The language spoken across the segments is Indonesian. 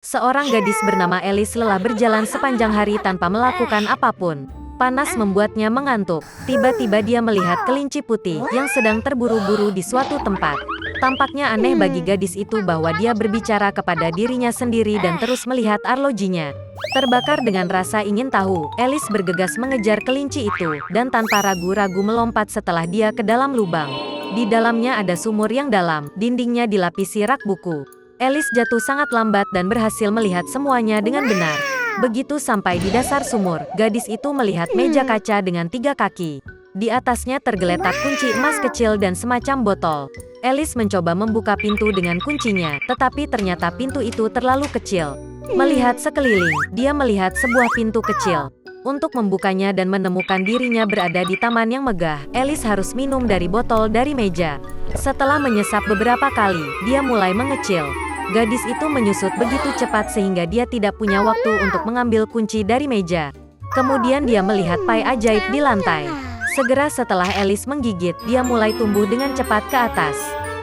Seorang gadis bernama Alice lelah berjalan sepanjang hari tanpa melakukan apapun. Panas membuatnya mengantuk. Tiba-tiba dia melihat kelinci putih yang sedang terburu-buru di suatu tempat. Tampaknya aneh bagi gadis itu bahwa dia berbicara kepada dirinya sendiri dan terus melihat arlojinya. Terbakar dengan rasa ingin tahu, Alice bergegas mengejar kelinci itu, dan tanpa ragu-ragu melompat setelah dia ke dalam lubang. Di dalamnya ada sumur yang dalam, dindingnya dilapisi rak buku. Alice jatuh sangat lambat dan berhasil melihat semuanya dengan benar. Begitu sampai di dasar sumur, gadis itu melihat meja kaca dengan 3 kaki. Di atasnya tergeletak kunci emas kecil dan semacam botol. Alice mencoba membuka pintu dengan kuncinya, tetapi ternyata pintu itu terlalu kecil. Melihat sekeliling, dia melihat sebuah pintu kecil. Untuk membukanya dan menemukan dirinya berada di taman yang megah, Alice harus minum dari botol dari meja. Setelah menyesap beberapa kali, dia mulai mengecil. Gadis itu menyusut begitu cepat sehingga dia tidak punya waktu untuk mengambil kunci dari meja. Kemudian dia melihat pai ajaib di lantai. Segera setelah Alice menggigit, dia mulai tumbuh dengan cepat ke atas.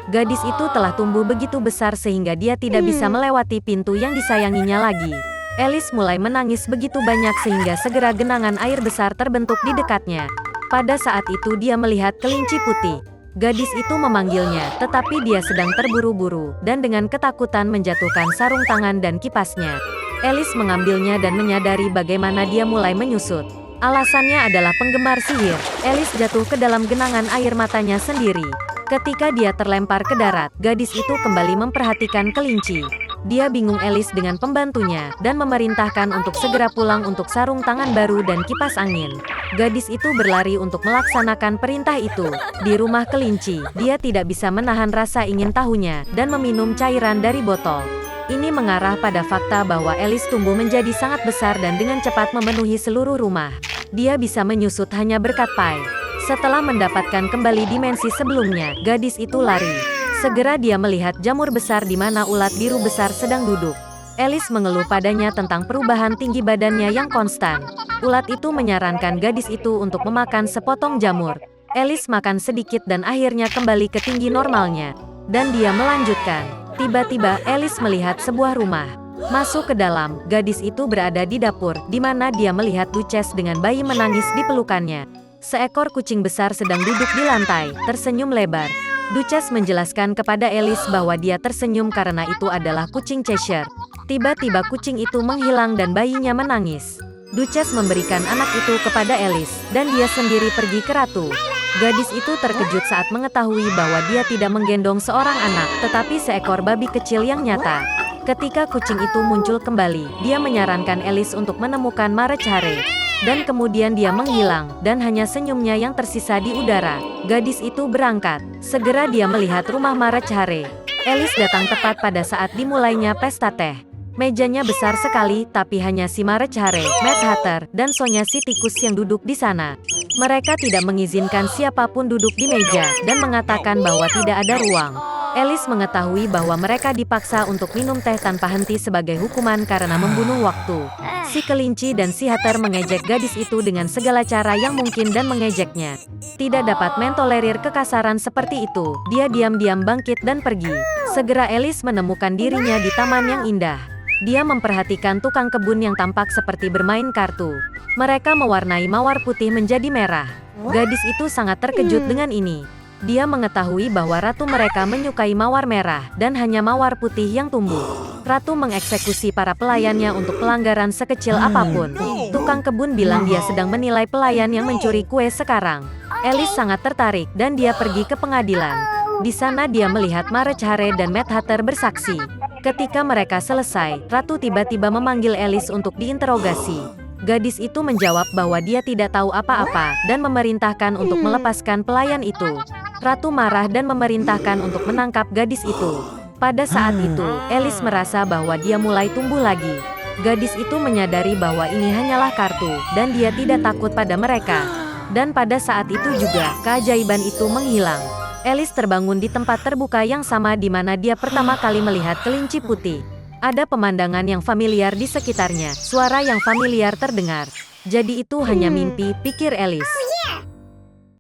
Gadis itu telah tumbuh begitu besar sehingga dia tidak bisa melewati pintu yang disayanginya lagi. Alice mulai menangis begitu banyak sehingga segera genangan air besar terbentuk di dekatnya. Pada saat itu dia melihat kelinci putih. Gadis itu memanggilnya, tetapi dia sedang terburu-buru, dan dengan ketakutan menjatuhkan sarung tangan dan kipasnya. Alice mengambilnya dan menyadari bagaimana dia mulai menyusut. Alasannya adalah penggemar sihir. Alice jatuh ke dalam genangan air matanya sendiri. Ketika dia terlempar ke darat, gadis itu kembali memperhatikan kelinci. Dia bingung Alice dengan pembantunya, dan memerintahkan untuk segera pulang untuk sarung tangan baru dan kipas angin. Gadis itu berlari untuk melaksanakan perintah itu. Di rumah kelinci, dia tidak bisa menahan rasa ingin tahunya, dan meminum cairan dari botol. Ini mengarah pada fakta bahwa Alice tumbuh menjadi sangat besar dan dengan cepat memenuhi seluruh rumah. Dia bisa menyusut hanya berkat pai. Setelah mendapatkan kembali dimensi sebelumnya, gadis itu lari. Segera dia melihat jamur besar di mana ulat biru besar sedang duduk. Alice mengeluh padanya tentang perubahan tinggi badannya yang konstan. Ulat itu menyarankan gadis itu untuk memakan sepotong jamur. Alice makan sedikit dan akhirnya kembali ke tinggi normalnya. Dan dia melanjutkan. Tiba-tiba Alice melihat sebuah rumah. Masuk ke dalam, gadis itu berada di dapur, di mana dia melihat Duchess dengan bayi menangis di pelukannya. Seekor kucing besar sedang duduk di lantai, tersenyum lebar. Duchess menjelaskan kepada Alice bahwa dia tersenyum karena itu adalah kucing Cheshire. Tiba-tiba kucing itu menghilang dan bayinya menangis. Duchess memberikan anak itu kepada Alice, dan dia sendiri pergi ke ratu. Gadis itu terkejut saat mengetahui bahwa dia tidak menggendong seorang anak, tetapi seekor babi kecil yang nyata. Ketika kucing itu muncul kembali, dia menyarankan Alice untuk menemukan Marechare. Dan kemudian dia menghilang, dan hanya senyumnya yang tersisa di udara. Gadis itu berangkat. Segera dia melihat rumah Marechare. Alice datang tepat pada saat dimulainya pesta teh. Mejanya besar sekali, tapi hanya si Marechare, Mad Hatter, dan Sonya si tikus yang duduk di sana. Mereka tidak mengizinkan siapapun duduk di meja, dan mengatakan bahwa tidak ada ruang. Alice mengetahui bahwa mereka dipaksa untuk minum teh tanpa henti sebagai hukuman karena membunuh waktu. Si kelinci dan si Hatter mengejek gadis itu dengan segala cara yang mungkin dan mengejeknya. Tidak dapat mentolerir kekasaran seperti itu, dia diam-diam bangkit dan pergi. Segera Alice menemukan dirinya di taman yang indah. Dia memperhatikan tukang kebun yang tampak seperti bermain kartu. Mereka mewarnai mawar putih menjadi merah. Gadis itu sangat terkejut dengan ini. Dia mengetahui bahwa ratu mereka menyukai mawar merah, dan hanya mawar putih yang tumbuh. Ratu mengeksekusi para pelayannya untuk pelanggaran sekecil apapun. Tukang kebun bilang dia sedang menilai pelayan yang mencuri kue sekarang. Alice sangat tertarik, dan dia pergi ke pengadilan. Di sana dia melihat Marechare dan Mad Hatter bersaksi. Ketika mereka selesai, ratu tiba-tiba memanggil Alice untuk diinterogasi. Gadis itu menjawab bahwa dia tidak tahu apa-apa, dan memerintahkan untuk melepaskan pelayan itu. Ratu marah dan memerintahkan untuk menangkap gadis itu. Pada saat itu, Alice merasa bahwa dia mulai tumbuh lagi. Gadis itu menyadari bahwa ini hanyalah kartu, dan dia tidak takut pada mereka. Dan pada saat itu juga, keajaiban itu menghilang. Alice terbangun di tempat terbuka yang sama di mana dia pertama kali melihat kelinci putih. Ada pemandangan yang familiar di sekitarnya, suara yang familiar terdengar. Jadi itu hanya mimpi, pikir Alice.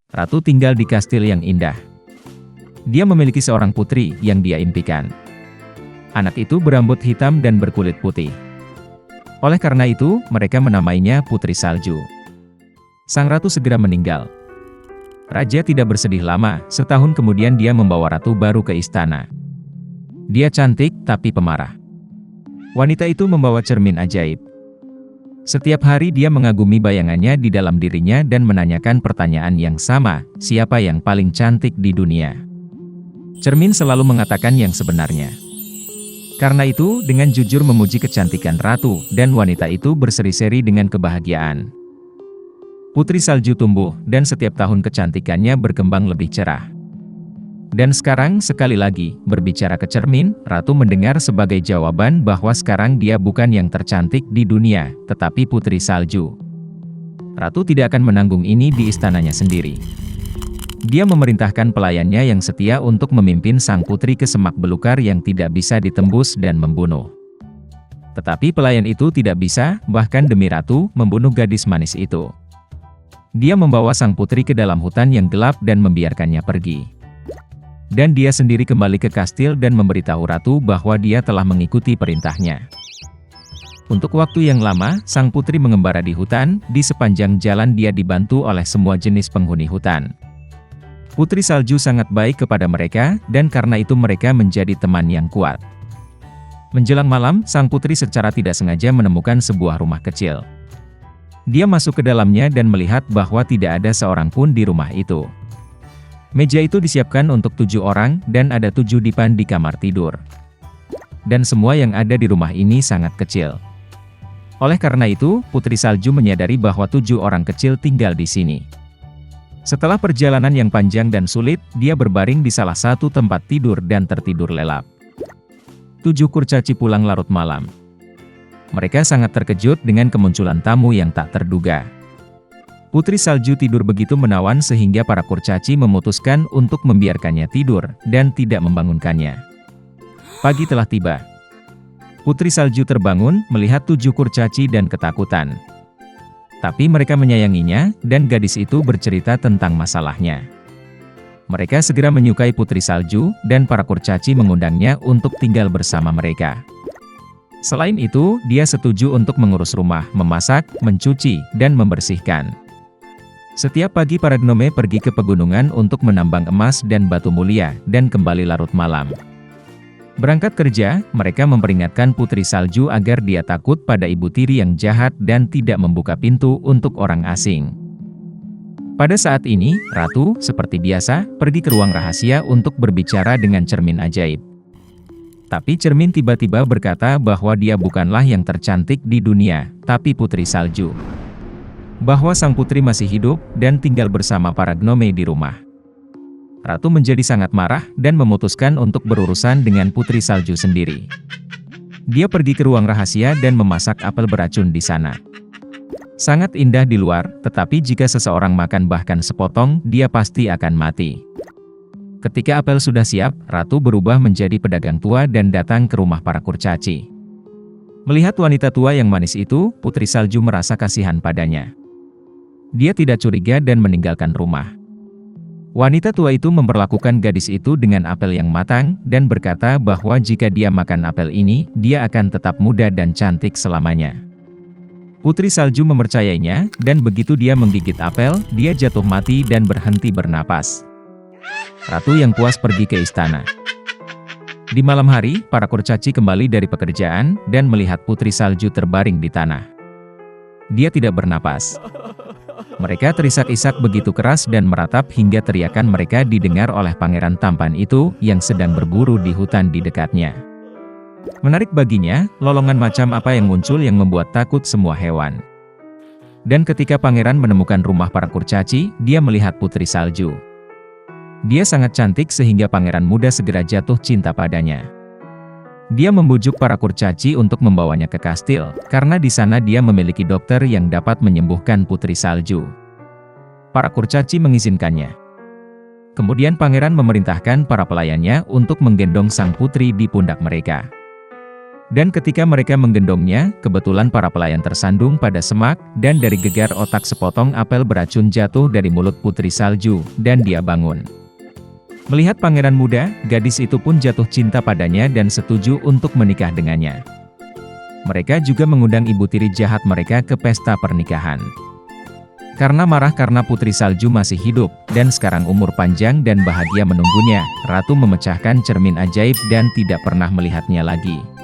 Ratu tinggal di kastil yang indah. Dia memiliki seorang putri yang dia impikan. Anak itu berambut hitam dan berkulit putih. Oleh karena itu, mereka menamainya Putri Salju. Sang ratu segera meninggal. Raja tidak bersedih lama, setahun kemudian dia membawa ratu baru ke istana. Dia cantik, tapi pemarah. Wanita itu membawa cermin ajaib. Setiap hari dia mengagumi bayangannya di dalam dirinya dan menanyakan pertanyaan yang sama, siapa yang paling cantik di dunia? Cermin selalu mengatakan yang sebenarnya. Karena itu, dengan jujur memuji kecantikan ratu, dan wanita itu berseri-seri dengan kebahagiaan. Putri Salju tumbuh, dan setiap tahun kecantikannya berkembang lebih cerah. Dan sekarang, sekali lagi, berbicara ke cermin, ratu mendengar sebagai jawaban bahwa sekarang dia bukan yang tercantik di dunia, tetapi Putri Salju. Ratu tidak akan menanggung ini di istananya sendiri. Dia memerintahkan pelayannya yang setia untuk memimpin sang putri ke semak belukar yang tidak bisa ditembus dan membunuh. Tetapi pelayan itu tidak bisa, bahkan demi ratu, membunuh gadis manis itu. Dia membawa sang putri ke dalam hutan yang gelap dan membiarkannya pergi. Dan dia sendiri kembali ke kastil dan memberitahu ratu bahwa dia telah mengikuti perintahnya. Untuk waktu yang lama, sang putri mengembara di hutan, di sepanjang jalan dia dibantu oleh semua jenis penghuni hutan. Putri Salju sangat baik kepada mereka, dan karena itu mereka menjadi teman yang kuat. Menjelang malam, sang putri secara tidak sengaja menemukan sebuah rumah kecil. Dia masuk ke dalamnya dan melihat bahwa tidak ada seorang pun di rumah itu. Meja itu disiapkan untuk 7 orang, dan ada 7 dipan di kamar tidur. Dan semua yang ada di rumah ini sangat kecil. Oleh karena itu, Putri Salju menyadari bahwa 7 orang kecil tinggal di sini. Setelah perjalanan yang panjang dan sulit, dia berbaring di salah satu tempat tidur dan tertidur lelap. 7 kurcaci pulang larut malam. Mereka sangat terkejut dengan kemunculan tamu yang tak terduga. Putri Salju tidur begitu menawan sehingga para kurcaci memutuskan untuk membiarkannya tidur, dan tidak membangunkannya. Pagi telah tiba. Putri Salju terbangun, melihat 7 kurcaci dan ketakutan. Tapi mereka menyayanginya, dan gadis itu bercerita tentang masalahnya. Mereka segera menyukai Putri Salju, dan para kurcaci mengundangnya untuk tinggal bersama mereka. Selain itu, dia setuju untuk mengurus rumah, memasak, mencuci, dan membersihkan. Setiap pagi para gnome pergi ke pegunungan untuk menambang emas dan batu mulia, dan kembali larut malam. Berangkat kerja, mereka memperingatkan Putri Salju agar dia takut pada ibu tiri yang jahat dan tidak membuka pintu untuk orang asing. Pada saat ini, ratu, seperti biasa, pergi ke ruang rahasia untuk berbicara dengan cermin ajaib. Tapi cermin tiba-tiba berkata bahwa dia bukanlah yang tercantik di dunia, tapi Putri Salju. Bahwa sang putri masih hidup, dan tinggal bersama para gnome di rumah. Ratu menjadi sangat marah, dan memutuskan untuk berurusan dengan Putri Salju sendiri. Dia pergi ke ruang rahasia dan memasak apel beracun di sana. Sangat indah di luar, tetapi jika seseorang makan bahkan sepotong, dia pasti akan mati. Ketika apel sudah siap, Ratu berubah menjadi pedagang tua dan datang ke rumah para kurcaci. Melihat wanita tua yang manis itu, Putri Salju merasa kasihan padanya. Dia tidak curiga dan meninggalkan rumah. Wanita tua itu memperlakukan gadis itu dengan apel yang matang, dan berkata bahwa jika dia makan apel ini, dia akan tetap muda dan cantik selamanya. Putri Salju mempercayainya, dan begitu dia menggigit apel, dia jatuh mati dan berhenti bernapas. Ratu yang puas pergi ke istana. Di malam hari, para kurcaci kembali dari pekerjaan, dan melihat Putri Salju terbaring di tanah. Dia tidak bernapas. Mereka terisak-isak begitu keras dan meratap hingga teriakan mereka didengar oleh pangeran tampan itu, yang sedang berburu di hutan di dekatnya. Menarik baginya, lolongan macam apa yang muncul yang membuat takut semua hewan. Dan ketika pangeran menemukan rumah para kurcaci, dia melihat Putri Salju. Dia sangat cantik sehingga pangeran muda segera jatuh cinta padanya. Dia membujuk para kurcaci untuk membawanya ke kastil, karena di sana dia memiliki dokter yang dapat menyembuhkan Putri Salju. Para kurcaci mengizinkannya. Kemudian pangeran memerintahkan para pelayannya untuk menggendong sang putri di pundak mereka. Dan ketika mereka menggendongnya, kebetulan para pelayan tersandung pada semak, dan dari gegar otak sepotong apel beracun jatuh dari mulut Putri Salju, dan dia bangun. Melihat pangeran muda, gadis itu pun jatuh cinta padanya dan setuju untuk menikah dengannya. Mereka juga mengundang ibu tiri jahat mereka ke pesta pernikahan. Karena marah karena Putri Salju masih hidup, dan sekarang umur panjang dan bahagia menunggunya, Ratu memecahkan cermin ajaib dan tidak pernah melihatnya lagi.